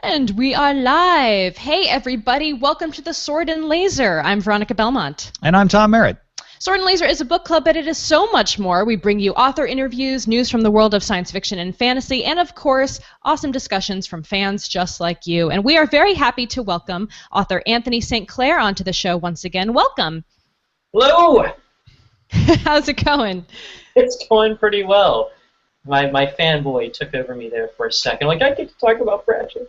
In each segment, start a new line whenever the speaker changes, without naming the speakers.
And we are live. Hey, everybody. Welcome to the Sword and Laser. I'm Veronica Belmont.
And I'm Tom Merritt.
Sword and Laser is a book club, but it is so much more. We bring you author interviews, news from the world of science fiction and fantasy, and of course, awesome discussions from fans just like you. And we are very happy to welcome author Anthony St. Clair onto the show once again. Welcome.
Hello.
How's it going?
It's going pretty well. My fanboy took over me there for a second. Like, I get to talk about Pratchett.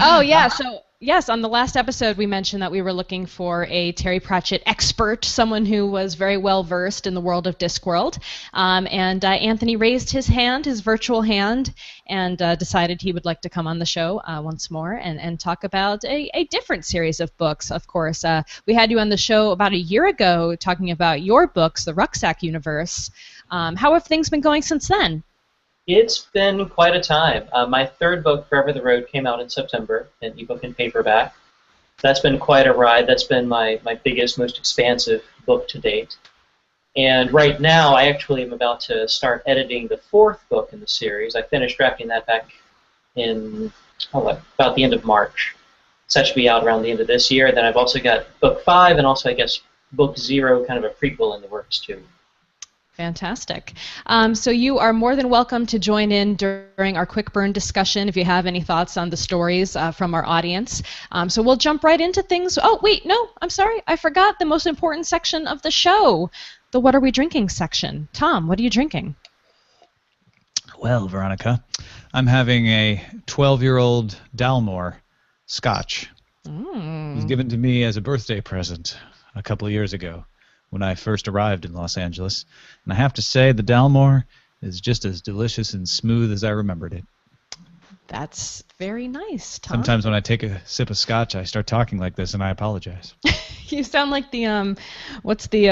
Oh, yeah. So, yes, on the last episode, we mentioned that we were looking for a Terry Pratchett expert, someone who was very well versed in the world of Discworld. And Anthony raised his hand, his virtual hand, and decided he would like to come on the show once more and talk about a different series of books. Of course, we had you on the show about a year ago talking about your books, the Rucksack Universe. How have things been going since then?
It's been quite a time. My third book, Forever the Road, came out in September in ebook and paperback. That's been quite a ride. That's been my biggest, most expansive book to date. And right now, I actually am about to start editing the fourth book in the series. I finished drafting that back in about the end of March. So that should be out around the end of this year. Then I've also got book 5 and also, I guess, book 0, kind of a prequel in the works, too.
Fantastic. So you are more than welcome to join in during our quick burn discussion if you have any thoughts on the stories from our audience. So we'll jump right into things. Oh, wait, no, I'm sorry. I forgot the most important section of the show, the What Are We Drinking section. Tom, what are you drinking?
Well, Veronica, I'm having a 12-year-old Dalmore Scotch. It was given to me as a birthday present a couple of years ago when I first arrived in Los Angeles. And I have to say, the Dalmore is just as delicious and smooth as I remembered it.
That's very nice, Tom.
Sometimes when I take a sip of scotch, I start talking like this, and I apologize.
You sound like the, what's the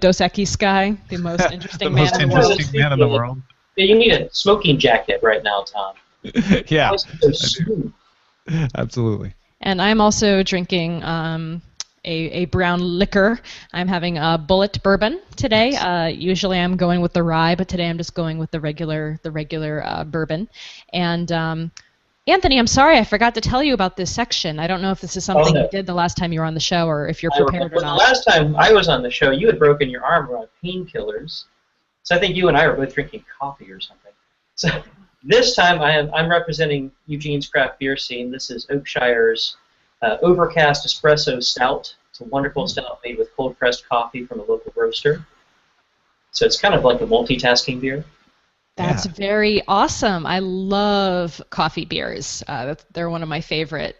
Dos Equis guy, the most interesting man in the world.
The most interesting man in the world.
Yeah, you need a smoking jacket right now, Tom.
Yeah,
So smooth.
Absolutely.
And I'm also drinking a brown liquor. I'm having a Bullet bourbon today. Usually I'm going with the rye, but today I'm just going with the regular bourbon. And Anthony, I'm sorry, I forgot to tell you about this section. I don't know if this is something you did the last time you were on the show or if you're prepared or not.
The last time I was on the show, you had broken your arm around painkillers. So I think you and I were both drinking coffee or something. So this time I'm representing Eugene's craft beer scene. This is Oakshire's Overcast Espresso Stout. It's a wonderful stout made with cold-pressed coffee from a local roaster. So it's kind of like a multitasking beer.
That's very awesome. I love coffee beers. They're one of my favorite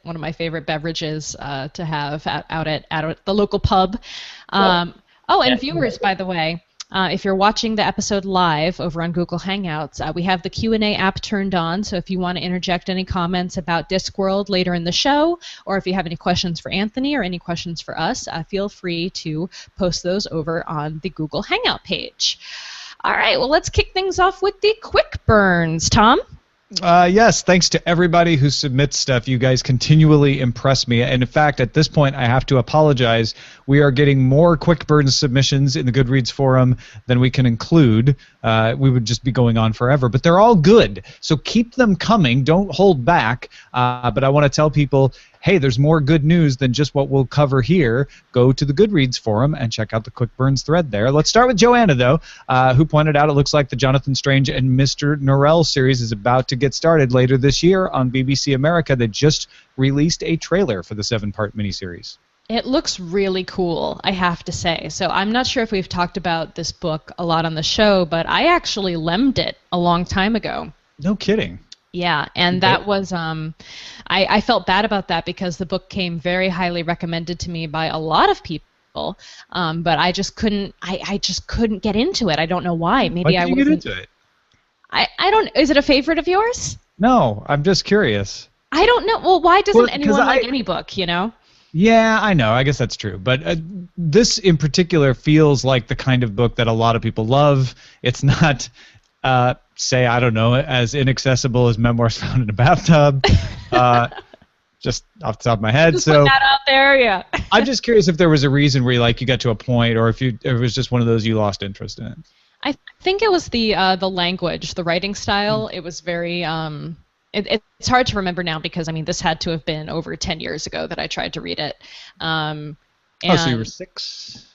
beverages to have out at the local pub. And viewers, by the way, if you're watching the episode live over on Google Hangouts, we have the Q&A app turned on, so if you want to interject any comments about Discworld later in the show, or if you have any questions for Anthony or any questions for us, feel free to post those over on the Google Hangout page. All right, well, let's kick things off with the quick burns. Tom?
Yes, thanks to everybody who submits stuff. You guys continually impress me. And in fact, at this point, I have to apologize. We are getting more quick burn submissions in the Goodreads forum than we can include. We would just be going on forever. But they're all good. So keep them coming. Don't hold back. But I want to tell people, hey, there's more good news than just what we'll cover here. Go to the Goodreads forum and check out the Quick Burns thread there. Let's start with Joanna, though, who pointed out it looks like the Jonathan Strange and Mr. Norrell series is about to get started later this year on BBC America. They just released a trailer for the 7-part miniseries.
It looks really cool, I have to say. So I'm not sure if we've talked about this book a lot on the show, but I actually lemmed it a long time ago.
No kidding.
Yeah, and that was, I felt bad about that because the book came very highly recommended to me by a lot of people, but I just couldn't get into it. I don't know why. Maybe
Why couldn't you get into it?
I don't, is it a favorite of yours?
No, I'm just curious.
I don't know. Well, why doesn't anyone like any book, you know?
Yeah, I know. I guess that's true. But this in particular feels like the kind of book that a lot of people love. It's not, say, I don't know, as inaccessible as Memoirs Found in a Bathtub. Just off the top of my head.
Just put that out there, yeah.
I'm just curious if there was a reason where you got to a point, or if it was just one of those you lost interest in.
I think it was the language, the writing style. It was very It's hard to remember now because I mean this had to have been over 10 years ago that I tried to read it.
So you were 6?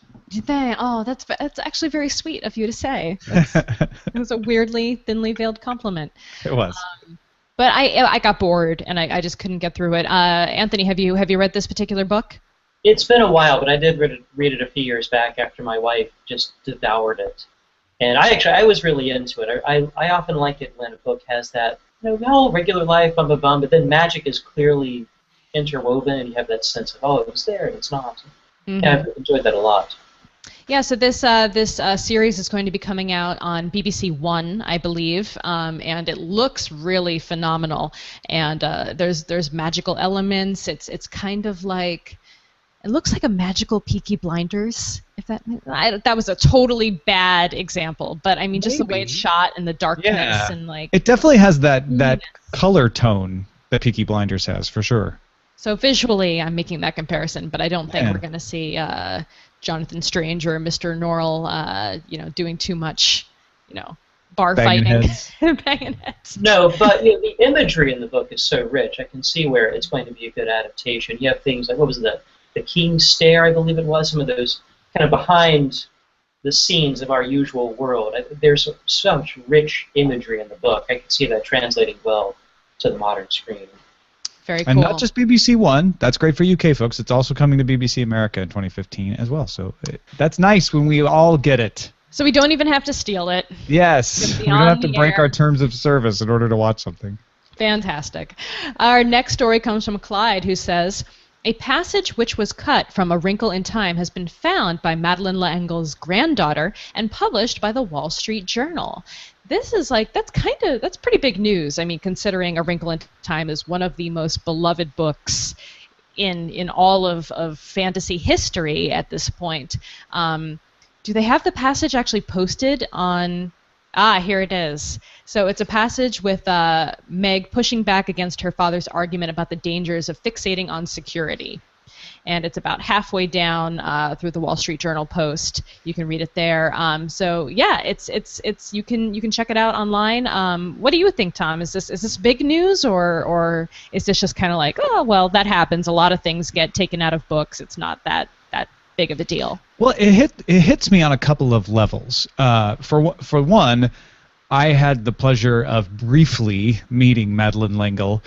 Oh, that's actually very sweet of you to say. It was a weirdly thinly veiled compliment.
It was.
But I got bored and I just couldn't get through it. Anthony, have you read this particular book?
It's been a while, but I did read it a few years back after my wife just devoured it. And I was really into it. I often like it when a book has that, regular life, bum, bum, bum, but then magic is clearly interwoven, and you have that sense of, it was there, and it's not. Mm-hmm. Yeah, I've enjoyed that a lot.
Yeah, so this series is going to be coming out on BBC One, I believe, and it looks really phenomenal. And there's magical elements. It's kind of like, it looks like a magical Peaky Blinders. If that was a totally bad example, but I mean just
Maybe.
The way it's shot and the darkness and like.
It definitely has that color tone that Peaky Blinders has for sure.
So visually, I'm making that comparison, but I don't think we're going to see Jonathan Strange or Mr. Norrell, doing too much, bar
banging
fighting, banging heads.
No, but the imagery in the book is so rich. I can see where it's going to be a good adaptation. You have things like, what was the King's Stair, I believe it was, some of those kind of behind the scenes of our usual world. There's so much rich imagery in the book. I can see that translating well to the modern screen.
Very cool.
And not just BBC One. That's great for UK folks. It's also coming to BBC America in 2015 as well. So that's nice when we all get it.
So we don't even have to steal it.
Yes. We don't have to break our terms of service in order to watch something.
Fantastic. Our next story comes from Clyde, who says, a passage which was cut from A Wrinkle in Time has been found by Madeleine L'Engle's granddaughter and published by the Wall Street Journal. This is that's pretty big news. I mean, considering A Wrinkle in Time is one of the most beloved books in all of fantasy history at this point. Do they have the passage actually posted on? Here it is. So it's a passage with Meg pushing back against her father's argument about the dangers of fixating on security. And it's about halfway down through the Wall Street Journal post. You can read it there. So yeah, it's you can check it out online. What do you think, Tom? Is this big news or is this just kind of like, oh well, that happens. A lot of things get taken out of books. It's not that big of a deal.
Well, it hits me on a couple of levels. For one, I had the pleasure of briefly meeting Madeleine L'Engle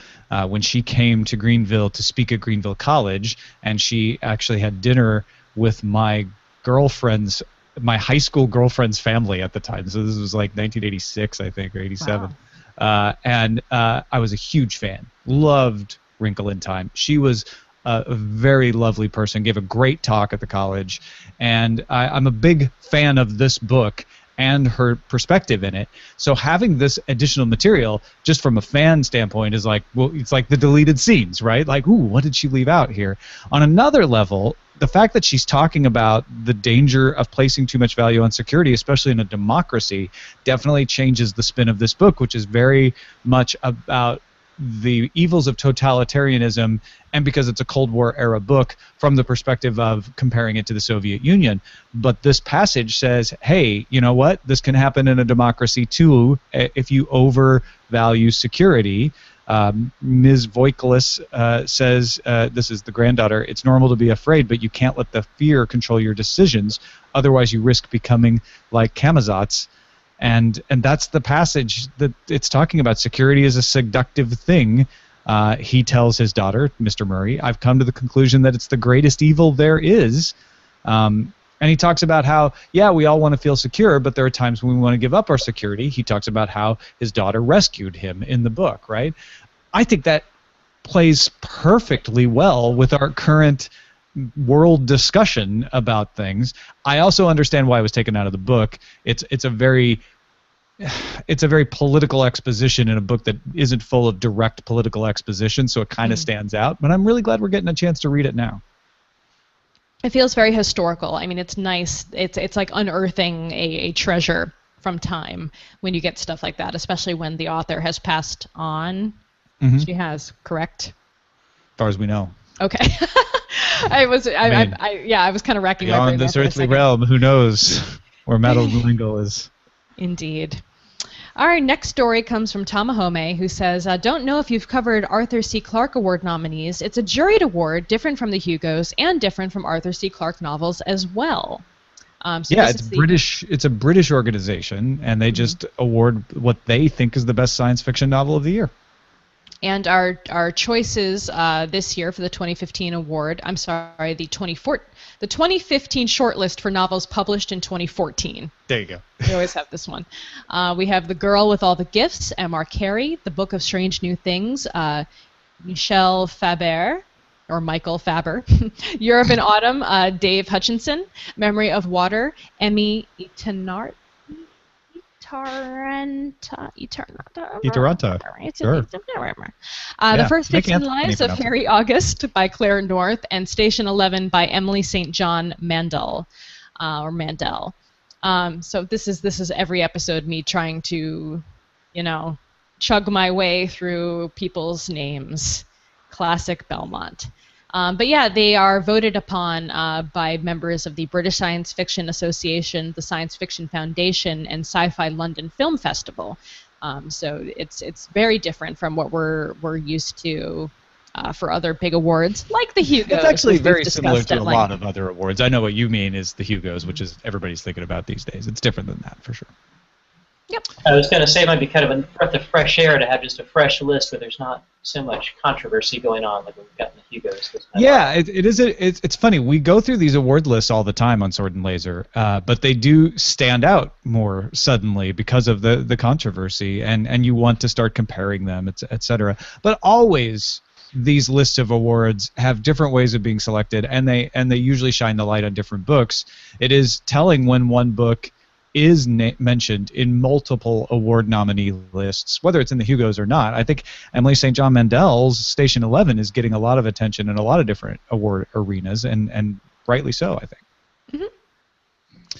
when she came to Greenville to speak at Greenville College, and she actually had dinner with my high school girlfriend's family at the time. So this was like 1986, I think, or 87. Wow. And I was a huge fan. Loved Wrinkle in Time. She was a very lovely person, gave a great talk at the college, and I'm a big fan of this book and her perspective in it. So having this additional material, just from a fan standpoint, is like, well, it's like the deleted scenes, right? Like, ooh, what did she leave out here? On another level, the fact that she's talking about the danger of placing too much value on security, especially in a democracy, definitely changes the spin of this book, which is very much about the evils of totalitarianism, and because it's a Cold War era book, from the perspective of comparing it to the Soviet Union. But this passage says, hey, you know what? This can happen in a democracy too if you overvalue security. Ms. Voikelis says, this is the granddaughter, it's normal to be afraid, but you can't let the fear control your decisions. Otherwise you risk becoming like Camazotz. And that's the passage that it's talking about. Security is a seductive thing. He tells his daughter, Mr. Murray, I've come to the conclusion that it's the greatest evil there is. And he talks about how, yeah, we all want to feel secure, but there are times when we want to give up our security. He talks about how his daughter rescued him in the book, right? I think that plays perfectly well with our current world discussion about things. I also understand why it was taken out of the book. It's a very political exposition in a book that isn't full of direct political exposition, so it kind of stands out. But I'm really glad we're getting a chance to read it now.
It feels very historical. I mean, it's nice. It's like unearthing a treasure from time when you get stuff like that, especially when the author has passed on. Mm-hmm. She has, correct?
As far as we know.
Okay. I was kind of racking my brain.
Beyond this earthly realm, who knows where Madeleine L'Engle is.
Indeed. Our next story comes from Tamahome, who says, don't know if you've covered Arthur C. Clarke Award nominees. It's a juried award, different from the Hugos, and different from Arthur C. Clarke novels as well. So
Yeah,
this
it's
is
British. It's a British organization, and they just award what they think is the best science fiction novel of the year.
And our choices this year for the 2015 award, I'm sorry, the 2015 shortlist for novels published in 2014.
There you go.
We always have this one. We have The Girl with All the Gifts, M.R. Carey, The Book of Strange New Things, Michel Faber, or Michael Faber, Europe in Autumn, Dave Hutchinson, Memory of Water, Emmy Itaranta.
Sure.
The First 15 Lives of Harry August by Clair North, and Station 11 by Emily St. John Mandel, or Mandel. So this is every episode me trying to, chug my way through people's names. Classic Belmont. But yeah, they are voted upon by members of the British Science Fiction Association, the Science Fiction Foundation, and Sci-Fi London Film Festival. So it's very different from what we're used to for other big awards, like the Hugos.
It's actually very similar to a lot of other awards. I know what you mean is the Hugos, which is everybody's thinking about these days. It's different than that, for sure.
Yep.
I was going to say it might be kind of a breath of fresh air to have just a fresh list where there's not so much controversy going on like we've got in the Hugos this time.
Yeah, it's funny. We go through these award lists all the time on Sword and Laser, but they do stand out more suddenly because of the controversy, and you want to start comparing them, et cetera. But always these lists of awards have different ways of being selected, and they usually shine the light on different books. It is telling when one book is mentioned in multiple award nominee lists, whether it's in the Hugos or not. I think Emily St. John Mandel's Station 11 is getting a lot of attention in a lot of different award arenas, and rightly so, I think. Mm-hmm.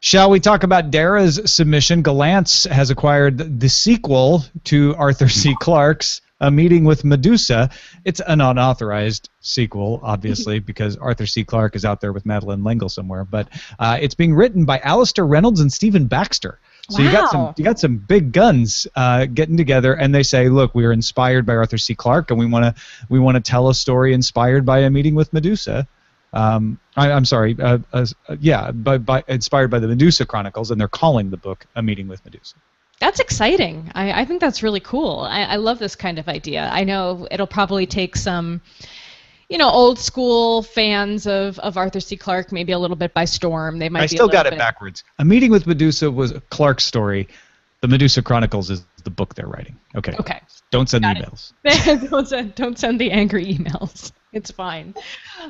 Shall we talk about Dara's submission? Galance has acquired the sequel to Arthur C. Clarke's A Meeting with Medusa. It's an unauthorized sequel, obviously, because Arthur C. Clarke is out there with Madeleine L'Engle somewhere. But it's being written by Alistair Reynolds and Stephen Baxter. So
wow.
you got some big guns getting together, and they say, look, we are inspired by Arthur C. Clarke, and we want to tell a story inspired by A Meeting with Medusa. I'm sorry, inspired by the Medusa Chronicles, and they're calling the book A Meeting with Medusa.
That's exciting. I think that's really cool. I love this kind of idea. I know it'll probably take some, old school fans of Arthur C. Clarke maybe a little bit by storm. They might. I
still got it backwards. A Meeting with Medusa was a Clarke story. The Medusa Chronicles is the book they're writing. Okay.
Okay.
Don't send emails.
Don't send the angry emails. It's fine.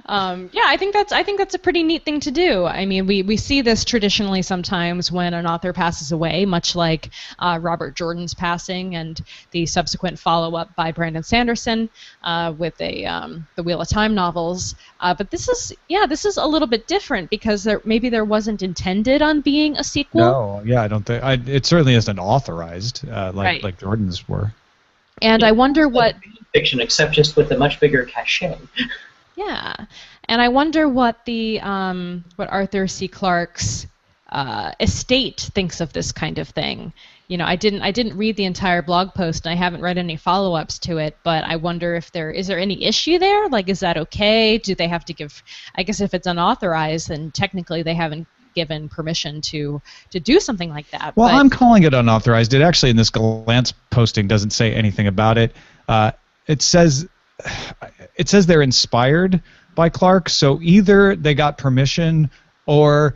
I think that's a pretty neat thing to do. I mean, we see this traditionally sometimes when an author passes away, much like Robert Jordan's passing and the subsequent follow-up by Brandon Sanderson with the Wheel of Time novels. But this is a little bit different because maybe there wasn't intended on being a sequel.
No, yeah, I don't think it certainly isn't authorized like Jordan's were.
And I wonder what
fiction, except just with a much bigger cachet.
Yeah, and I wonder what what Arthur C. Clarke's estate thinks of this kind of thing. I didn't read the entire blog post, and I haven't read any follow-ups to it. But I wonder if is there any issue there? Like, is that okay? Do they have to give? I guess if it's unauthorized, then technically they haven't given permission to do something like that.
Well, I'm calling it unauthorized. It actually, in this Galance posting, doesn't say anything about it. It says they're inspired by Clarke, so either they got permission or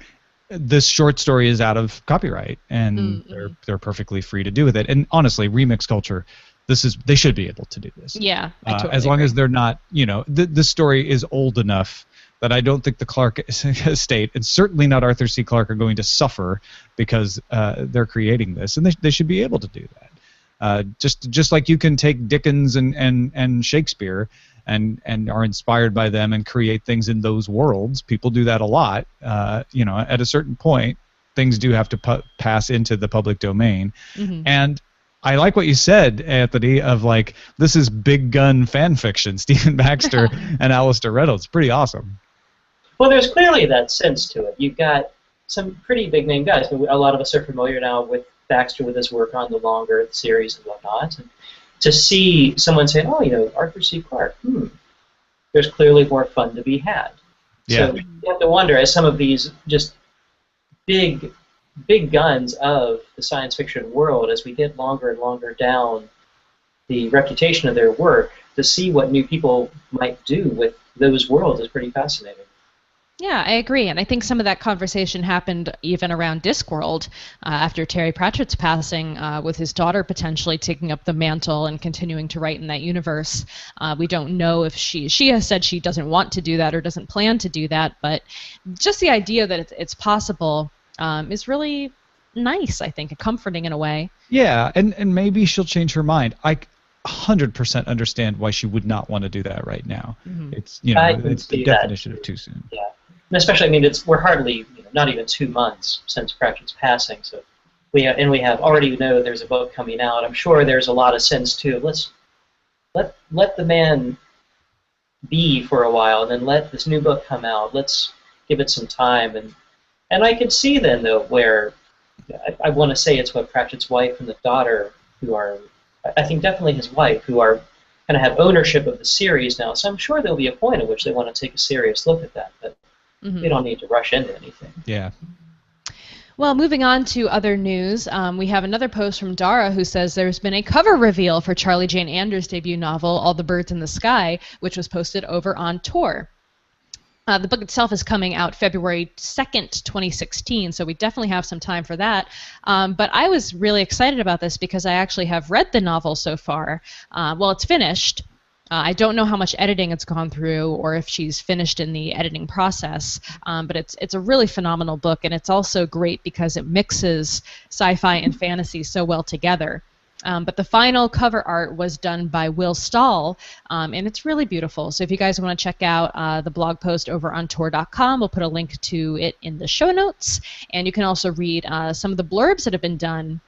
this short story is out of copyright, and they're perfectly free to do with it. And honestly, remix culture, they should be able to do this.
Yeah, I totally
as long
agree.
as they're not, this story is old enough that I don't think the Clarke estate, and certainly not Arthur C. Clarke, are going to suffer because they're creating this, and they should be able to do that. Just like you can take Dickens and Shakespeare and are inspired by them and create things in those worlds. People do that a lot. At a certain point, things do have to pass into the public domain. Mm-hmm. And I like what you said, Anthony, of like, this is big gun fan fiction, Stephen Baxter and Alistair Reynolds. Pretty awesome.
Well, there's clearly that sense to it. You've got some pretty big name guys. A lot of us are familiar now with Baxter with his work on the longer series and whatnot. And to see someone say, oh, Arthur C. Clarke, there's clearly more fun to be had.
Yeah.
So you have to wonder, as some of these just big guns of the science fiction world, as we get longer and longer down the reputation of their work, to see what new people might do with those worlds is pretty fascinating.
Yeah, I agree, and I think some of that conversation happened even around Discworld after Terry Pratchett's passing, with his daughter potentially taking up the mantle and continuing to write in that universe. We don't know if she has said she doesn't want to do that or doesn't plan to do that, but just the idea that it's possible is really nice, I think, and comforting in a way.
Yeah, and maybe she'll change her mind. I 100% understand why she would not want to do that right now.
Mm-hmm.
It's it's the definition of too soon.
Yeah. And especially, I mean, we're hardly, not even 2 months since Pratchett's passing, so we already know there's a book coming out. I'm sure there's a lot of sense too. Let's let the man be for a while, and then let this new book come out. Let's give it some time, and I could see then though where I want to say it's what Pratchett's wife and the daughter, who are, I think definitely his wife, who are kind of have ownership of the series now. So I'm sure there'll be a point at which they want to take a serious look at that, but they don't need to rush into anything.
Yeah.
Well, moving on to other news, we have another post from Dara who says there's been a cover reveal for Charlie Jane Anders' debut novel, All the Birds in the Sky, which was posted over on Tor. The book itself is coming out February 2nd, 2016, so we definitely have some time for that. But I was really excited about this because I actually have read the novel so far. Well, it's finished. I don't know how much editing it's gone through or if she's finished in the editing process, but it's a really phenomenal book, and it's also great because it mixes sci-fi and fantasy so well together. But the final cover art was done by Will Stahl, and it's really beautiful. So if you guys want to check out the blog post over on Tor.com, we'll put a link to it in the show notes, and you can also read some of the blurbs that have been done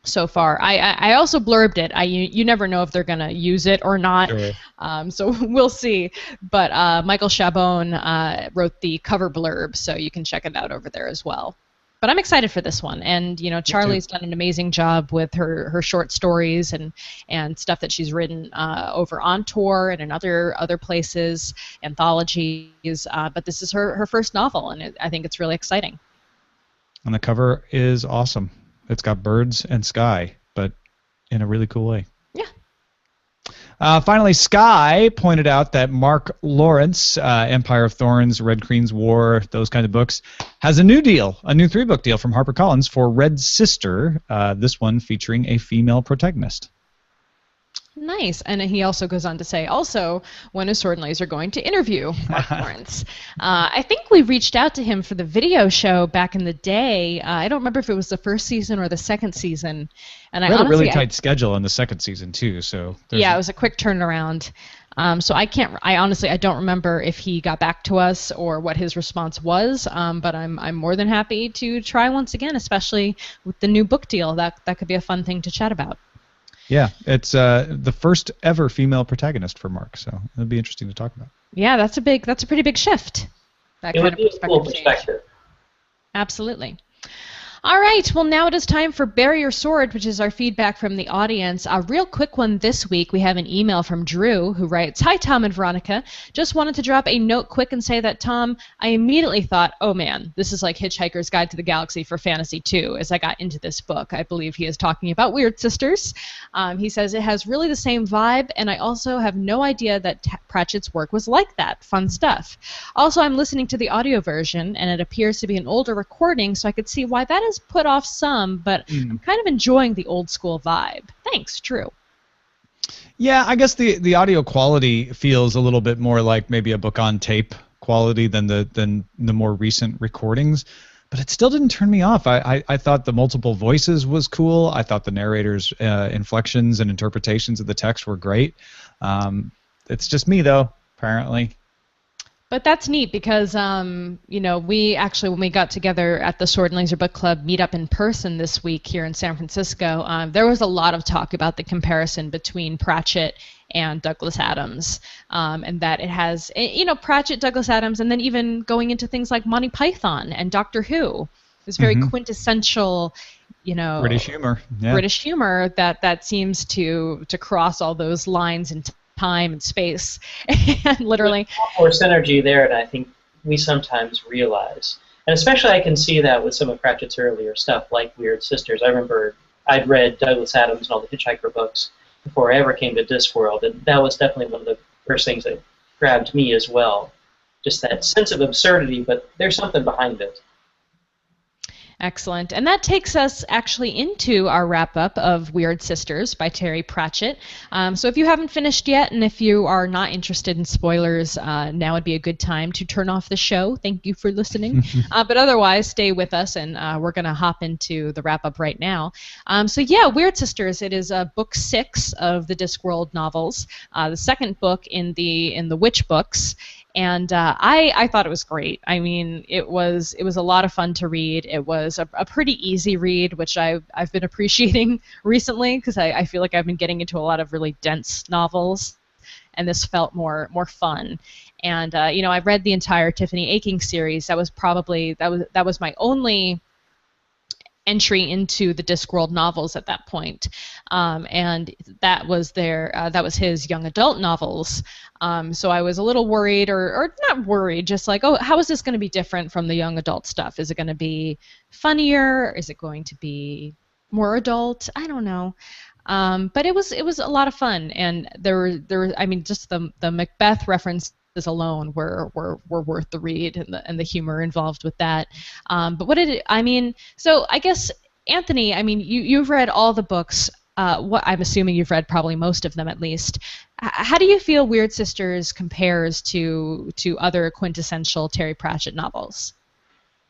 so far. I also blurbed it. You never know if they're going to use it or not,
Sure.
So we'll see. But Michael Chabon wrote the cover blurb, so you can check it out over there as well. But I'm excited for this one, and Charlie's done an amazing job with her short stories and stuff that she's written over on Tor and in other places, anthologies. But this is her first novel, and I think it's really exciting.
And the cover is awesome. It's got birds and sky, but in a really cool way.
Yeah.
Finally, Sky pointed out that Mark Lawrence, Empire of Thorns, Red Queen's War, those kind of books, has a new deal, a new 3-book deal from HarperCollins for Wyrd Sister, this one featuring a female protagonist.
Nice. And he also goes on to say, also, when is Sword and Laser going to interview Mark Lawrence? I think we reached out to him for the video show back in the day. I don't remember if it was the first season or the second season. And
We had a really tight schedule in the second season, too. So
yeah, it was a quick turnaround. So I honestly don't remember if he got back to us or what his response was, but I'm more than happy to try once again, especially with the new book deal. That could be a fun thing to chat about.
Yeah, it's the first ever female protagonist for Mark, so it'll be interesting to talk about.
Yeah, that's a pretty big shift. That
It
kind
would
of
be a cool
change.
perspective.
Absolutely. All right, well, now it is time for Bury Your Sword, which is our feedback from the audience. A real quick one this week. We have an email from Drew who writes, "Hi, Tom and Veronica. Just wanted to drop a note quick and say that, Tom, I immediately thought, oh man, this is like Hitchhiker's Guide to the Galaxy for Fantasy 2 as I got into this book." I believe he is talking about Wyrd Sisters. He says it has really the same vibe, and I also have no idea that Pratchett's work was like that. Fun stuff. Also, I'm listening to the audio version, and it appears to be an older recording, so I could see why that is put off some, but I'm kind of enjoying the old school vibe. Thanks, Drew.
Yeah, I guess the audio quality feels a little bit more like maybe a book on tape quality than the more recent recordings, but it still didn't turn me off. I thought the multiple voices was cool. I thought the narrator's inflections and interpretations of the text were great. It's just me, though, apparently.
But that's neat because, we actually, when we got together at the Sword and Laser Book Club meetup in person this week here in San Francisco, there was a lot of talk about the comparison between Pratchett and Douglas Adams, and that it has, Pratchett, Douglas Adams, and then even going into things like Monty Python and Doctor Who. This very quintessential
British humor. Yeah.
British humor that seems to cross all those lines in time and space, and literally.
There's more synergy there than I think we sometimes realize. And especially I can see that with some of Pratchett's earlier stuff, like Wyrd Sisters. I remember I'd read Douglas Adams and all the Hitchhiker books before I ever came to Discworld, and that was definitely one of the first things that grabbed me as well. Just that sense of absurdity, but there's something behind it.
Excellent. And that takes us actually into our wrap-up of Wyrd Sisters by Terry Pratchett. So if you haven't finished yet, and if you are not interested in spoilers, now would be a good time to turn off the show. Thank you for listening. But otherwise, stay with us, and we're going to hop into the wrap-up right now. So yeah, Wyrd Sisters, it is book 6 of the Discworld novels, the second book in the Witch books. And I thought it was great. I mean, it was a lot of fun to read. It was a pretty easy read, which I've been appreciating recently, because I feel like I've been getting into a lot of really dense novels, and this felt more fun. And I've read the entire Tiffany Aching series. That was my only entry into the Discworld novels at that point, and that was his young adult novels. So I was a little worried, or not worried, just like, oh, how is this going to be different from the young adult stuff? Is it going to be funnier? Is it going to be more adult? I don't know. But it was a lot of fun, and there I mean, just the Macbeth references alone were worth the read, and the humor involved with that. But what did it? I mean, so I guess Anthony, I mean, you've read all the books. What I'm assuming you've read probably most of them at least. How do you feel Wyrd Sisters compares to other quintessential Terry Pratchett novels?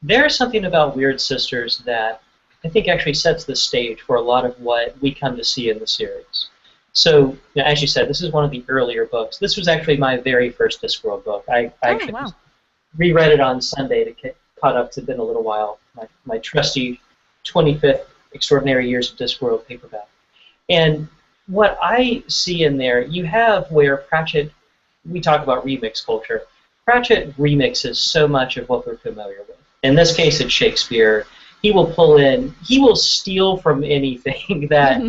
There's something about Wyrd Sisters that I think actually sets the stage for a lot of what we come to see in the series. So, as you said, this is one of the earlier books. This was actually my very first Discworld book. I actually reread it on Sunday to get caught up. It's been a little while. My trusty 25th Extraordinary Years of Discworld paperback. And what I see in there, you have where Pratchett, we talk about remix culture. Pratchett remixes so much of what we're familiar with. In this case, it's Shakespeare. He will steal from anything that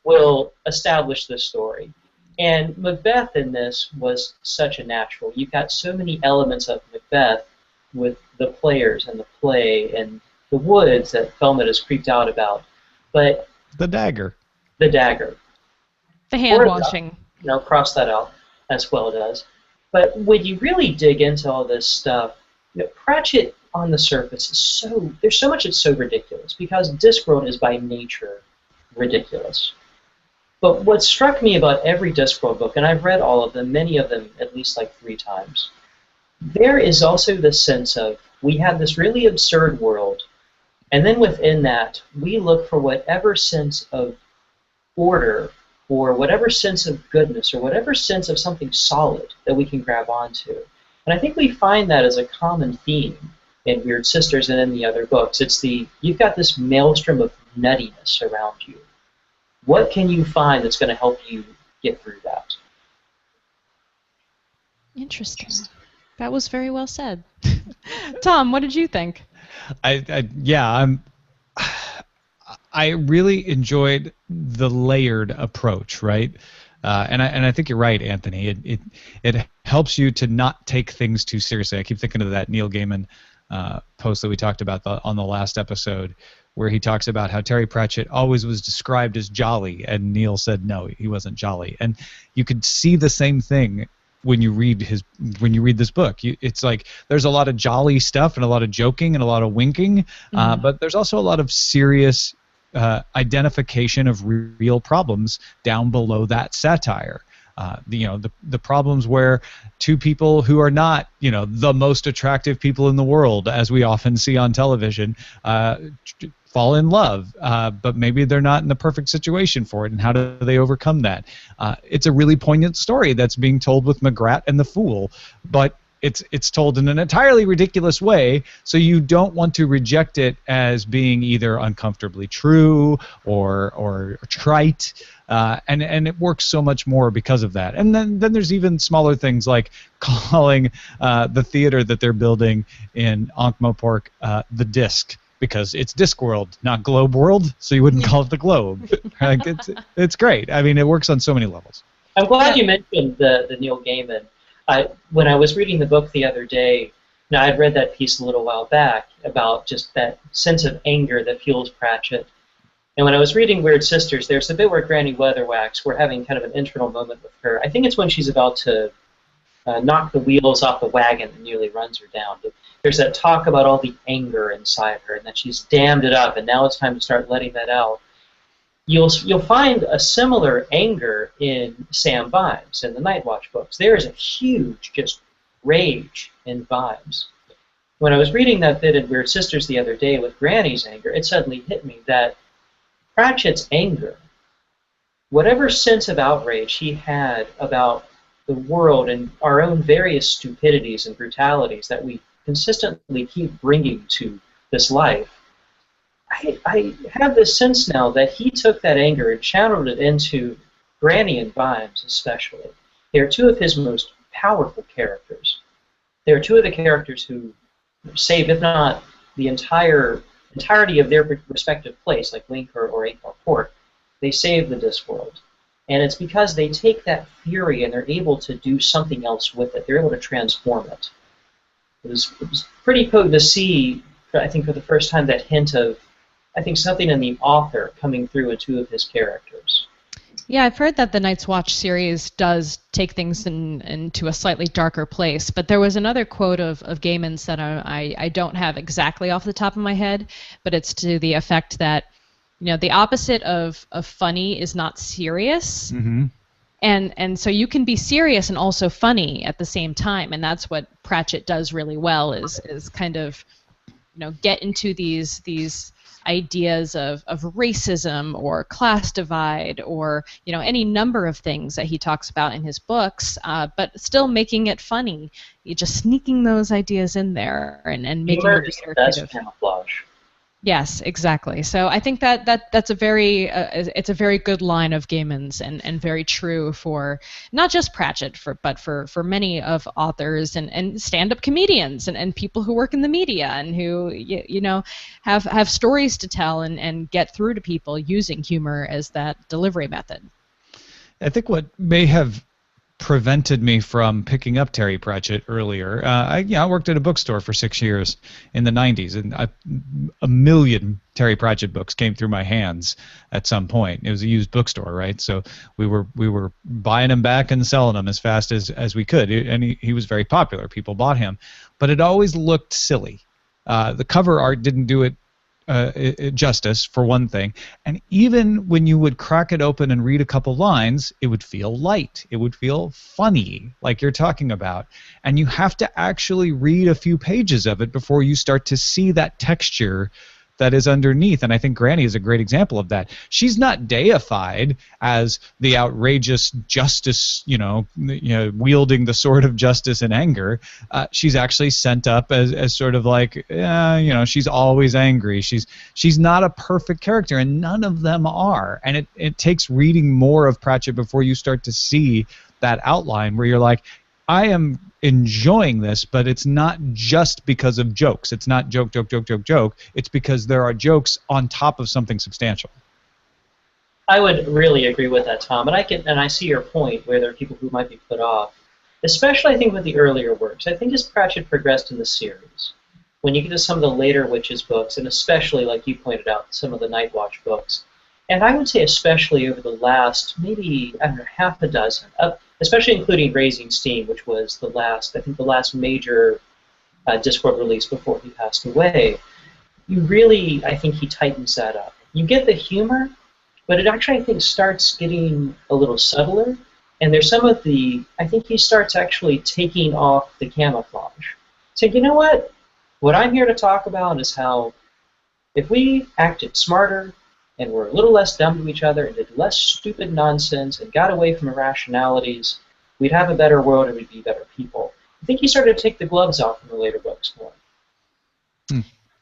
will establish the story. And Macbeth in this was such a natural. You've got so many elements of Macbeth with the players and the play and the woods that Felmet has creeped out about. But
the dagger.
The dagger.
The hand washing.
Cross that out as well does. But when you really dig into all this stuff, Pratchett on the surface is there's so much that's so ridiculous, because Discworld is by nature ridiculous. But what struck me about every Discworld book, and I've read all of them, many of them at least like 3 times, there is also this sense of, we have this really absurd world, and then within that, we look for whatever sense of order, or whatever sense of goodness, or whatever sense of something solid that we can grab onto. And I think we find that as a common theme in Wyrd Sisters and in the other books. It's you've got this maelstrom of nuttiness around you. What can you find that's going to help you get through that?
Interesting. That was very well said. Tom, what did you think?
I really enjoyed the layered approach, right? And I think you're right, Anthony. It helps you to not take things too seriously. I keep thinking of that Neil Gaiman post that we talked about on the last episode, where he talks about how Terry Pratchett always was described as jolly, and Neil said no, he wasn't jolly. And you could see the same thing when you read this book. It's like there's a lot of jolly stuff and a lot of joking and a lot of winking, but there's also a lot of serious identification of real problems down below that satire. The problems where 2 people who are not, the most attractive people in the world, as we often see on television, fall in love, but maybe they're not in the perfect situation for it, and how do they overcome that? It's a really poignant story that's being told with Magrat and the Fool, but it's told in an entirely ridiculous way, so you don't want to reject it as being either uncomfortably true or trite, and it works so much more because of that. And then there's even smaller things like calling the theater that they're building in Ankh-Morpork the Disc, because it's Discworld, not Globe World, so you wouldn't call it the Globe. Like, it's great. I mean, it works on so many levels.
I'm glad you mentioned the Neil Gaiman. When I was reading the book the other day, now I'd read that piece a little while back about just that sense of anger that fuels Pratchett. And when I was reading Wyrd Sisters, there's a bit where Granny Weatherwax, we're having kind of an internal moment with her. I think it's when she's about to knock the wheels off the wagon and nearly runs her down. But there's that talk about all the anger inside her and that she's dammed it up, and now it's time to start letting that out. You'll find a similar anger in Sam Vimes in the Nightwatch books. There is a huge just rage in Vimes. When I was reading that bit in Wyrd Sisters the other day with Granny's anger, it suddenly hit me that Pratchett's anger, whatever sense of outrage he had about the world and our own various stupidities and brutalities that we consistently keep bringing to this life, I have this sense now that he took that anger and channeled it into Granny and Vimes especially. They are two of his most powerful characters. They are two of the characters who save, if not the entirety of their respective place, like Link or Acorn Court, they save the Discworld. And it's because they take that fury and they're able to do something else with it. They're able to transform it. It was pretty potent to see, I think, for the first time, that hint of, I think, something in the author coming through in two of his characters.
Yeah, I've heard that the Night's Watch series does take things into a slightly darker place, but there was another quote of Gaiman's that I don't have exactly off the top of my head, but it's to the effect that, the opposite of funny is not serious.
Mm-hmm.
And so you can be serious and also funny at the same time, and that's what Pratchett does really well, is kind of, get into these ideas of racism or class divide or any number of things that he talks about in his books, but still making it funny. You're just sneaking those ideas in there and making
Humor
it
is the best camouflage.
Yes, exactly. So I think that's a very it's a very good line of Gaiman's and very true for not just Pratchett but for many of authors and stand-up comedians and people who work in the media and who have stories to tell and get through to people using humor as that delivery method.
I think what may have prevented me from picking up Terry Pratchett earlier. I worked at a bookstore for 6 years in the 90s, and a million Terry Pratchett books came through my hands at some point. It was a used bookstore, right? So we were buying them back and selling them as fast as we could, and he was very popular. People bought him, but it always looked silly. The cover art didn't do it justice, for one thing, and even when you would crack it open and read a couple lines, it would feel light, it would feel funny, like you're talking about, and you have to actually read a few pages of it before you start to see that texture that is underneath. And I think Granny is a great example of that. She's not deified as the outrageous justice, wielding the sword of justice in anger. She's actually sent up as sort of like, she's always angry. She's not a perfect character, and none of them are. And it takes reading more of Pratchett before you start to see that outline where you're like, I am enjoying this, but it's not just because of jokes. It's not joke. It's because there are jokes on top of something substantial.
I would really agree with that, Tom, and I see your point where there are people who might be put off, especially I think with the earlier works. I think as Pratchett progressed in the series, when you get to some of the later Witches books, and especially, like you pointed out, some of the Nightwatch books, and I would say especially over the last maybe, half a dozen, especially including Raising Steam, which was the last major Discworld release before he passed away, you really, I think he tightens that up. You get the humor, but it actually, I think, starts getting a little subtler, and there's some of I think he starts actually taking off the camouflage. So you know what I'm here to talk about is how if we acted smarter, and were a little less dumb to each other and did less stupid nonsense and got away from irrationalities, we'd have a better world and we'd be better people. I think he started to take the gloves off in the later books more.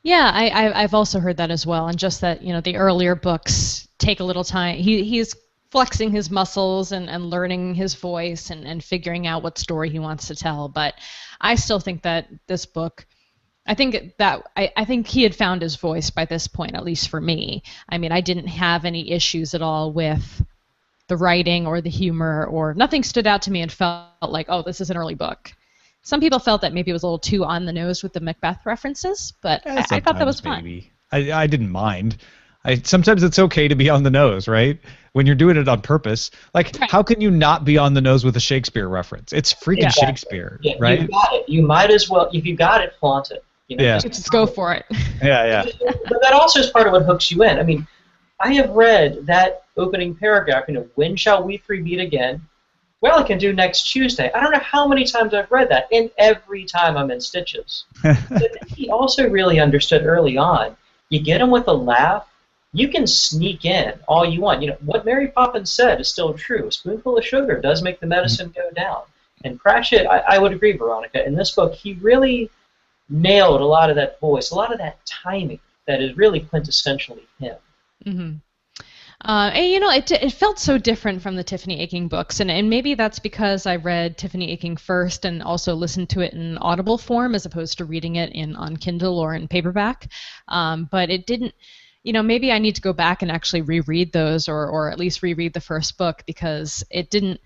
Yeah, I've also heard that as well, and just that the earlier books take a little time. He's flexing his muscles and learning his voice and figuring out what story he wants to tell, but I still think that this book I think he had found his voice by this point, at least for me. I mean, I didn't have any issues at all with the writing or the humor, or nothing stood out to me and felt like, oh, this is an early book. Some people felt that maybe it was a little too on the nose with the Macbeth references, but I thought that was fun.
Maybe. I didn't mind. Sometimes it's okay to be on the nose, right? When you're doing it on purpose. Like,
Right.
how can you not be on the nose with a Shakespeare reference? It's freaking
Exactly.
Shakespeare,
Yeah,
right?
you got it. You might as well, if you got it, flaunt it. You know,
Yeah.
Just go for it.
Yeah.
But that also is part of what hooks you in. I mean, I have read that opening paragraph, when shall we three meet again? Well, I can do next Tuesday. I don't know how many times I've read that, and every time I'm in stitches. But he also really understood early on, you get him with a laugh, you can sneak in all you want. What Mary Poppins said is still true. A spoonful of sugar does make the medicine go down. And Pratchett, I would agree, Veronica, in this book, he really nailed a lot of that voice, a lot of that timing that is really quintessentially him.
Mm-hmm. And it felt so different from the Tiffany Aching books, and maybe that's because I read Tiffany Aching first and also listened to it in Audible form as opposed to reading it on Kindle or in paperback. But it didn't, maybe I need to go back and actually reread those, or at least reread the first book, because it didn't.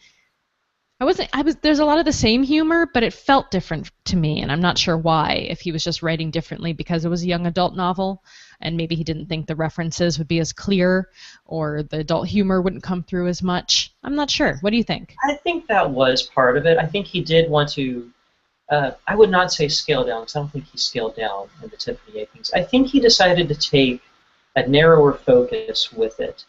There's a lot of the same humor, but it felt different to me, and I'm not sure why. If he was just writing differently because it was a young adult novel, and maybe he didn't think the references would be as clear, or the adult humor wouldn't come through as much. I'm not sure. What do you think?
I think that was part of it. I think he did want to, I would not say scale down, because I don't think he scaled down in the Tiffany Achings. I think he decided to take a narrower focus with it.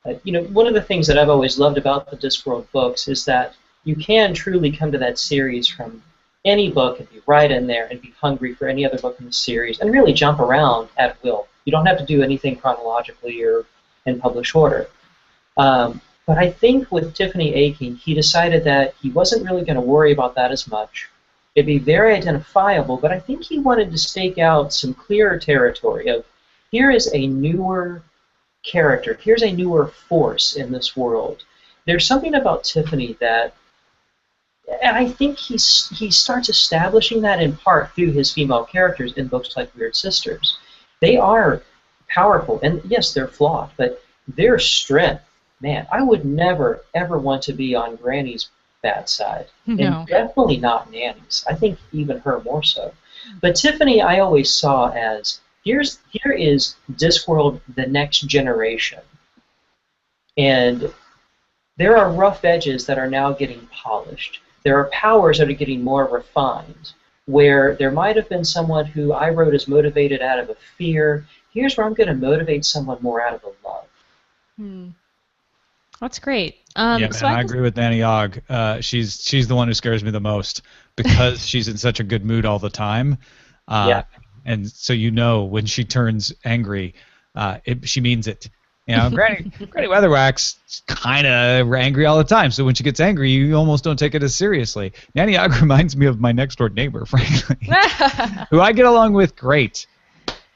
One of the things that I've always loved about the Discworld books is that you can truly come to that series from any book and be right in there and be hungry for any other book in the series and really jump around at will. You don't have to do anything chronologically or in published order. But I think with Tiffany Aching, he decided that he wasn't really going to worry about that as much. It'd be very identifiable, but I think he wanted to stake out some clearer territory of, here is a newer character, here's a newer force in this world. There's something about Tiffany that, and I think he starts establishing that in part through his female characters in books like Wyrd Sisters. They are powerful, and yes, they're flawed, but their strength, man, I would never, ever want to be on Granny's bad side.
No.
And definitely not Nanny's. I think even her more so. But Tiffany I always saw as, here is Discworld, the next generation. And there are rough edges that are now getting polished. There are powers that are getting more refined, where there might have been someone who I wrote as motivated out of a fear. Here's where I'm going to motivate someone more out of a love.
That's great.
Yeah, man, I agree with Nanny Ogg. She's the one who scares me the most because she's in such a good mood all the time.
Yeah.
And so when she turns angry, she means it. Granny Weatherwax is kind of angry all the time, so when she gets angry, you almost don't take it as seriously. Nanny Ogg reminds me of my next-door neighbor, frankly, who I get along with great,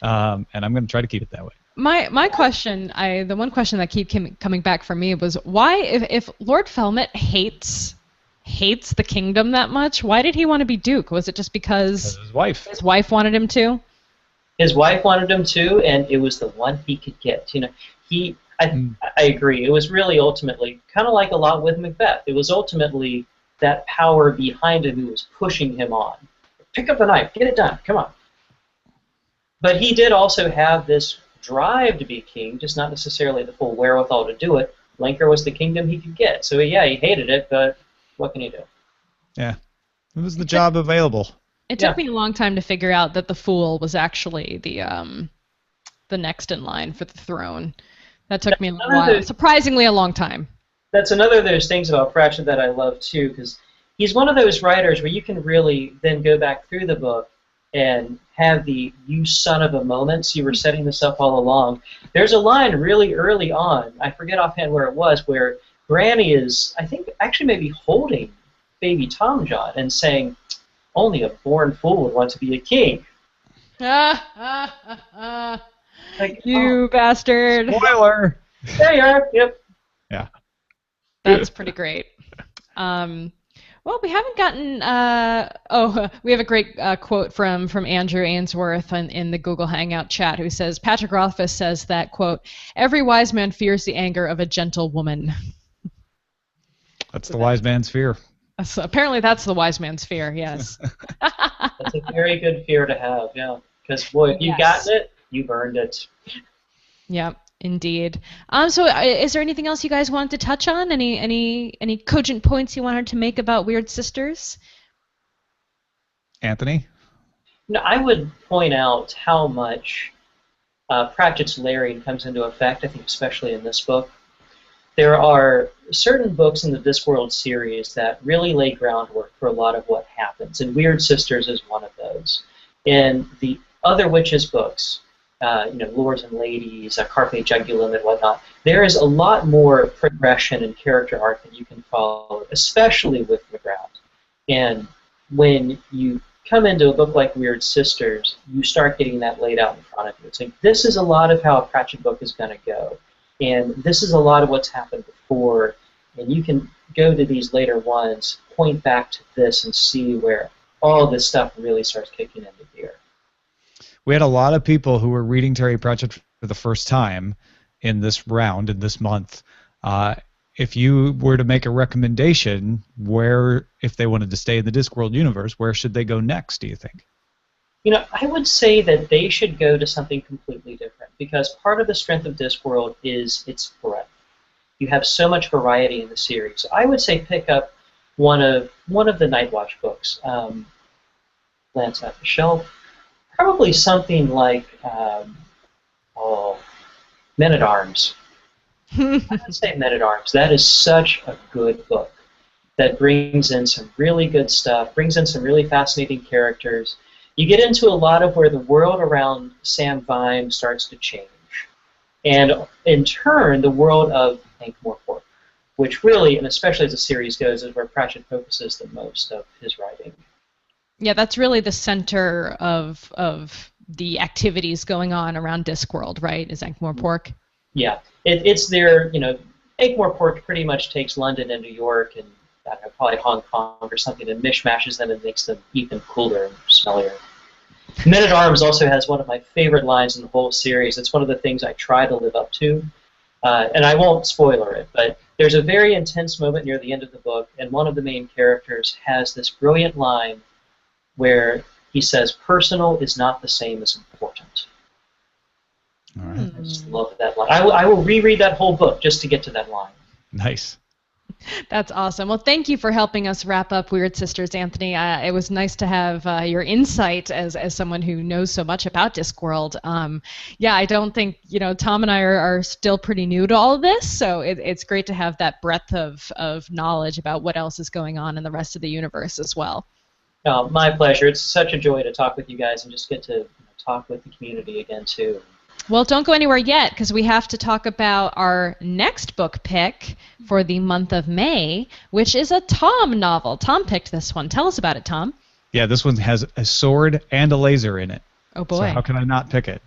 and I'm going to try to keep it that way.
My question, the one question that keep coming back for me was, why, if Lord Felmet hates the kingdom that much, why did he want to be Duke? Was it just because
his wife
wanted him to?
His wife wanted him to, and it was the one he could get. I agree. It was really ultimately kind of like a lot with Macbeth. It was ultimately that power behind him who was pushing him on. Pick up the knife, get it done, come on. But he did also have this drive to be king, just not necessarily the full wherewithal to do it. Lincoln was the kingdom he could get. So yeah, he hated it, but what can he do?
Yeah, it was the job available.
It took me a long time to figure out that the Fool was actually the next in line for the throne. That took me a while, surprisingly a long time.
That's another of those things about Pratchett that I love too, because he's one of those writers where you can really then go back through the book and have the "you son of a" moments. You were setting this up all along. There's a line really early on, I forget offhand where it was, where Granny is, I think, actually maybe holding baby Tom John and saying, "Only a born fool would want to be a king." Like,
you bastard.
Spoiler!
There you are, yep.
Yeah.
That's pretty great. Well, we haven't gotten. We have a great quote from Andrew Ainsworth in the Google Hangout chat, who says Patrick Rothfuss says that quote, "Every wise man fears the anger of a gentle woman."
That's the wise man's fear.
So apparently, that's the wise man's fear. Yes.
That's a very good fear to have. Yeah, because boy, if you've
Yes.
gotten it, you've earned it.
Yeah, indeed. So is there anything else you guys wanted to touch on? Any cogent points you wanted to make about Wyrd Sisters?
Anthony?
No, I would point out how much Pratchett's layering comes into effect, I think especially in this book. There are certain books in the Discworld series that really lay groundwork for a lot of what happens, and Wyrd Sisters is one of those. In the other Witches books, Lords and Ladies, Carpe Jugulum and whatnot, there is a lot more progression and character arc that you can follow, especially with McGrath. And when you come into a book like Wyrd Sisters, you start getting that laid out in front of you. It's like, this is a lot of how a Pratchett book is going to go. And this is a lot of what's happened before. And you can go to these later ones, point back to this, and see where all this stuff really starts kicking into gear.
We had a lot of people who were reading Terry Pratchett for the first time in this round, in this month. If you were to make a recommendation, where, if they wanted to stay in the Discworld universe, where should they go next, do you think?
I would say that they should go to something completely different, because part of the strength of Discworld is its breadth. You have so much variety in the series. I would say pick up one of the Nightwatch books. Glance at the shelf. Probably something like Men-at-Arms. I would say Men-at-Arms. That is such a good book that brings in some really good stuff, brings in some really fascinating characters. You get into a lot of where the world around Sam Vime starts to change. And in turn, the world of Ankh-Morpork, which really, and especially as the series goes, is where Pratchett focuses the most of his writing.
Yeah, that's really the center of the activities going on around Discworld, right? Is Ankh-Morpork?
Yeah, it's their, Ankh-Morpork pretty much takes London and New York and I don't know, probably Hong Kong or something and mishmashes them and makes them even cooler and smellier. Men-at-Arms also has one of my favorite lines in the whole series. It's one of the things I try to live up to. And I won't spoiler it, but there's a very intense moment near the end of the book, and one of the main characters has this brilliant line where he says, "Personal is not the same as important."
All right.
I just love that line. I will reread that whole book just to get to that line.
Nice.
That's awesome. Well, thank you for helping us wrap up Wyrd Sisters, Anthony. It was nice to have your insight as someone who knows so much about Discworld. I don't think, Tom and I are still pretty new to all of this, so it's great to have that breadth of knowledge about what else is going on in the rest of the universe as well.
Oh, my pleasure. It's such a joy to talk with you guys and just get to talk with the community again, too.
Well, don't go anywhere yet, because we have to talk about our next book pick for the month of May, which is a Tom novel. Tom picked this one. Tell us about it, Tom.
Yeah, this one has a sword and a laser in it.
Oh, boy.
So how can I not pick it?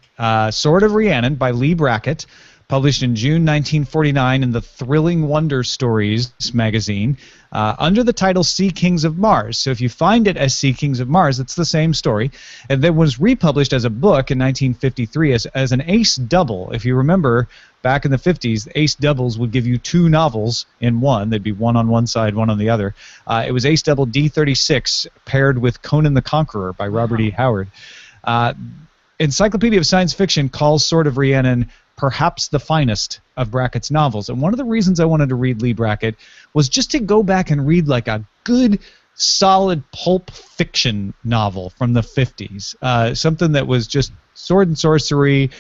Sword of Rhiannon by Lee Brackett, published in June 1949 in the Thrilling Wonder Stories magazine, under the title Sea Kings of Mars. So if you find it as Sea Kings of Mars, it's the same story. And then was republished as a book in 1953 as an ace double. If you remember, back in the 50s, the ace doubles would give you two novels in one. They'd be one on one side, one on the other. It was ace double D36, paired with Conan the Conqueror by Robert E. Howard. Encyclopedia of Science Fiction calls Sword of Rhiannon perhaps the finest of Brackett's novels. And one of the reasons I wanted to read Lee Brackett was just to go back and read like a good, solid pulp fiction novel from the 50s. Something that was just sword and sorcery,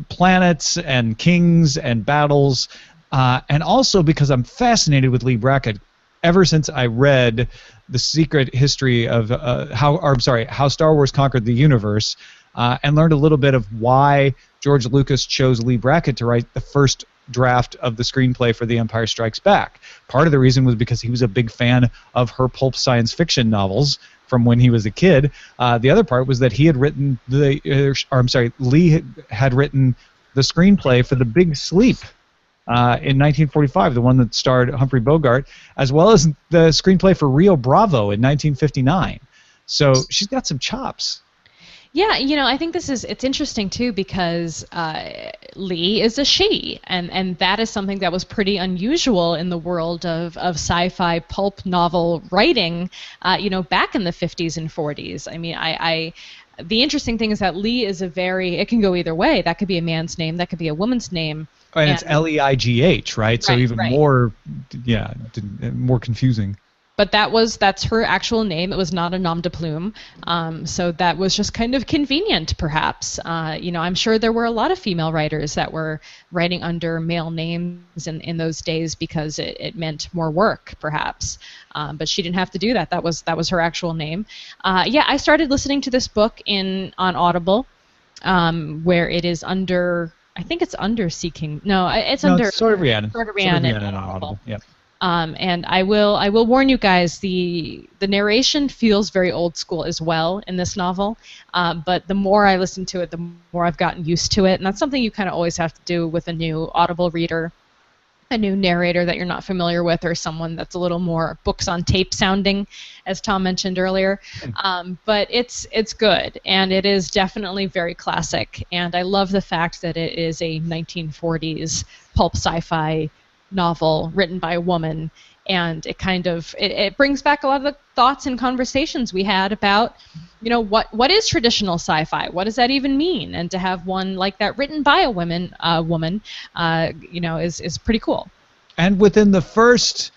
planets and kings and battles. And also because I'm fascinated with Lee Brackett ever since I read The Secret History of How Star Wars Conquered the Universe, and learned a little bit of why George Lucas chose Lee Brackett to write the first draft of the screenplay for The Empire Strikes Back. Part of the reason was because he was a big fan of her pulp science fiction novels from when he was a kid. The other part was that he had written Lee had written the screenplay for The Big Sleep in 1945, the one that starred Humphrey Bogart, as well as the screenplay for Rio Bravo in 1959. So she's got some chops.
Yeah, I think it's interesting too because Lee is a she, and that is something that was pretty unusual in the world of sci-fi pulp novel writing, back in the 50s and 40s. I mean, the interesting thing is that Lee is it can go either way. That could be a man's name, that could be a woman's name.
And it's Leigh, right? So even more, more confusing.
But that's her actual name. It was not a nom de plume. So that was just kind of convenient, perhaps. I'm sure there were a lot of female writers that were writing under male names in those days because it meant more work, perhaps. But she didn't have to do that. That was her actual name. I started listening to this book on Audible, where it is under. I think it's under Seeking. No, it's under.
It's Sword of Rhiannon.
Sword of Rhiannon
on Audible. Yep.
And I will warn you guys, the narration feels very old school as well in this novel, but the more I listen to it, the more I've gotten used to it, and that's something you kind of always have to do with a new Audible reader, a new narrator that you're not familiar with, or someone that's a little more books on tape sounding, as Tom mentioned earlier. But it's good, and it is definitely very classic, and I love the fact that it is a 1940s pulp sci-fi novel written by a woman, and it brings back a lot of the thoughts and conversations we had about what is traditional sci-fi, what does that even mean, and to have one like that written by a woman is pretty cool.
And within the first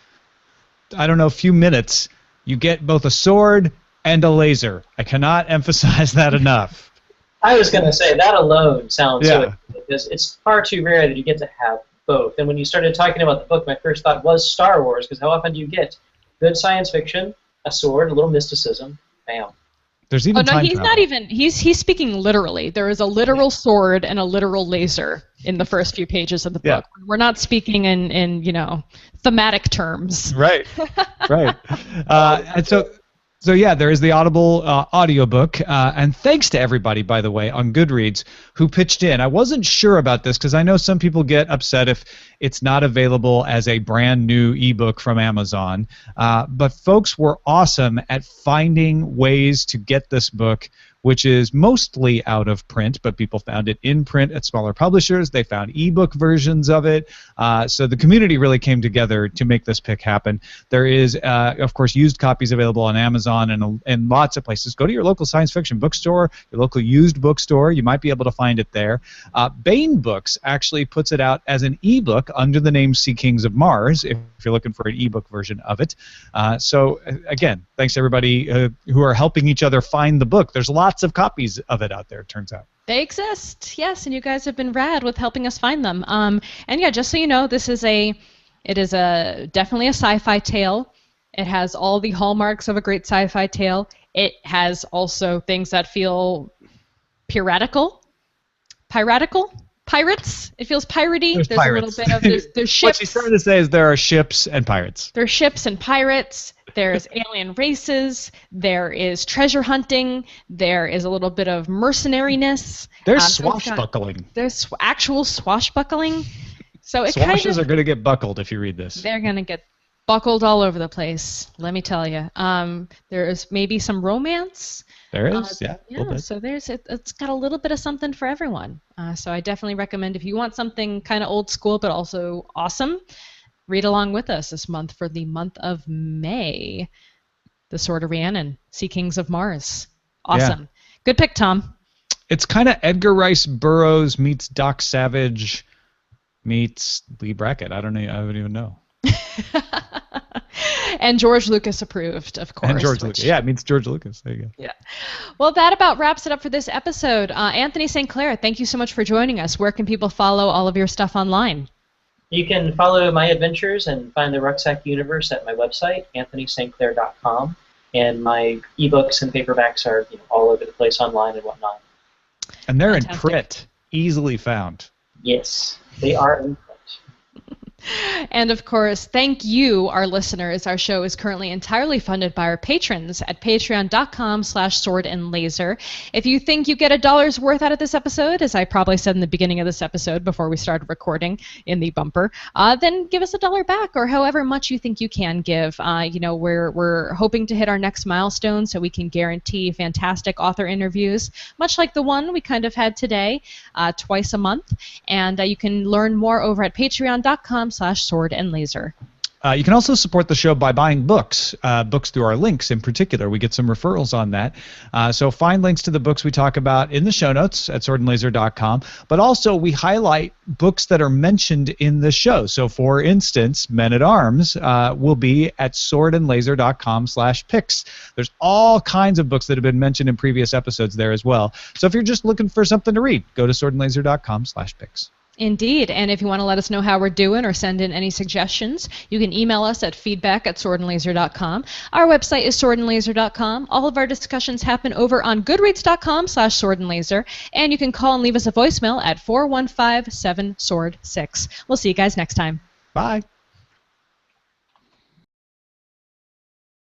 few minutes you get both a sword and a laser. I cannot emphasize that enough.
I was going to say that alone sounds so, because it's far too rare that you get to have both. And when you started talking about the book, my first thought was Star Wars, because how often do you get good science fiction, a sword, a little mysticism, bam.
There's even time
he's
travel.
not even he's speaking literally. There is a literal sword and a literal laser in the first few pages of the book. Yeah. We're not speaking in thematic terms.
Right. Right. And so yeah, there is the Audible audiobook, and thanks to everybody, by the way, on Goodreads who pitched in. I wasn't sure about this because I know some people get upset if it's not available as a brand new ebook from Amazon, but folks were awesome at finding ways to get this book, which is mostly out of print, but people found it in print at smaller publishers. They found ebook versions of it. So the community really came together to make this pick happen. There is, of course, used copies available on Amazon and lots of places. Go to your local science fiction bookstore, your local used bookstore. You might be able to find it there. Baen Books actually puts it out as an ebook under the name Sea Kings of Mars, if you're looking for an ebook version of it. So again, thanks to everybody who are helping each other find the book. There's lots of copies of it out there, it turns out.
They exist, yes, and you guys have been rad with helping us find them. And yeah, just so you know, it is definitely a sci-fi tale. It has all the hallmarks of a great sci-fi tale. It has also things that feel piratical. Pirates. It feels piratey.
There's pirates.
A little bit of there's ships.
What she's trying to say is there are ships and pirates.
There's ships and pirates. There's alien races. There is treasure hunting. There is a little bit of mercenariness.
There's swashbuckling.
There's actual swashbuckling. So it
Swashes are going to get buckled if you read this.
They're going to get buckled all over the place. Let me tell you. There is maybe some romance.
There is, yeah.
So it's got a little bit of something for everyone. So I definitely recommend if you want something kind of old school but also awesome, read along with us this month for the month of May. The Sword of Rhiannon, Sea Kings of Mars. Awesome. Yeah. Good pick, Tom.
It's kind of Edgar Rice Burroughs meets Doc Savage meets Lee Brackett. I don't even know.
And George Lucas approved, of course.
And George Lucas. Yeah, it means George Lucas. There you go.
Yeah. Well, that about wraps it up for this episode. Anthony St. Clair, thank you so much for joining us. Where can people follow all of your stuff online?
You can follow my adventures and find the Rucksack Universe at my website, anthonystclair.com. And my ebooks and paperbacks are all over the place online and whatnot.
And they're Fantastic. In print, easily found.
Yes, they are in print.
And of course, thank you, our listeners. Our show is currently entirely funded by our patrons at patreon.com/swordandlaser. If you think you get $1's worth out of this episode, as I probably said in the beginning of this episode before we started recording in the bumper, then give us $1 back, or however much you think you can give. We're hoping to hit our next milestone so we can guarantee fantastic author interviews, much like the one we kind of had today, twice a month. And you can learn more over at patreon.com/swordandlaser.
You can also support the show by buying books through our links in particular. We get some referrals on that. So find links to the books we talk about in the show notes at swordandlaser.com. But also we highlight books that are mentioned in the show. So for instance, Men at Arms will be at swordandlaser.com/picks. There's all kinds of books that have been mentioned in previous episodes there as well. So if you're just looking for something to read, go to swordandlaser.com/picks.
Indeed, and if you want to let us know how we're doing or send in any suggestions, you can email us at feedback@swordandlaser.com. Our website is swordandlaser.com. All of our discussions happen over on goodreads.com/swordandlaser, and you can call and leave us a voicemail at 415-7-SWORD6. We'll see you guys next time.
Bye.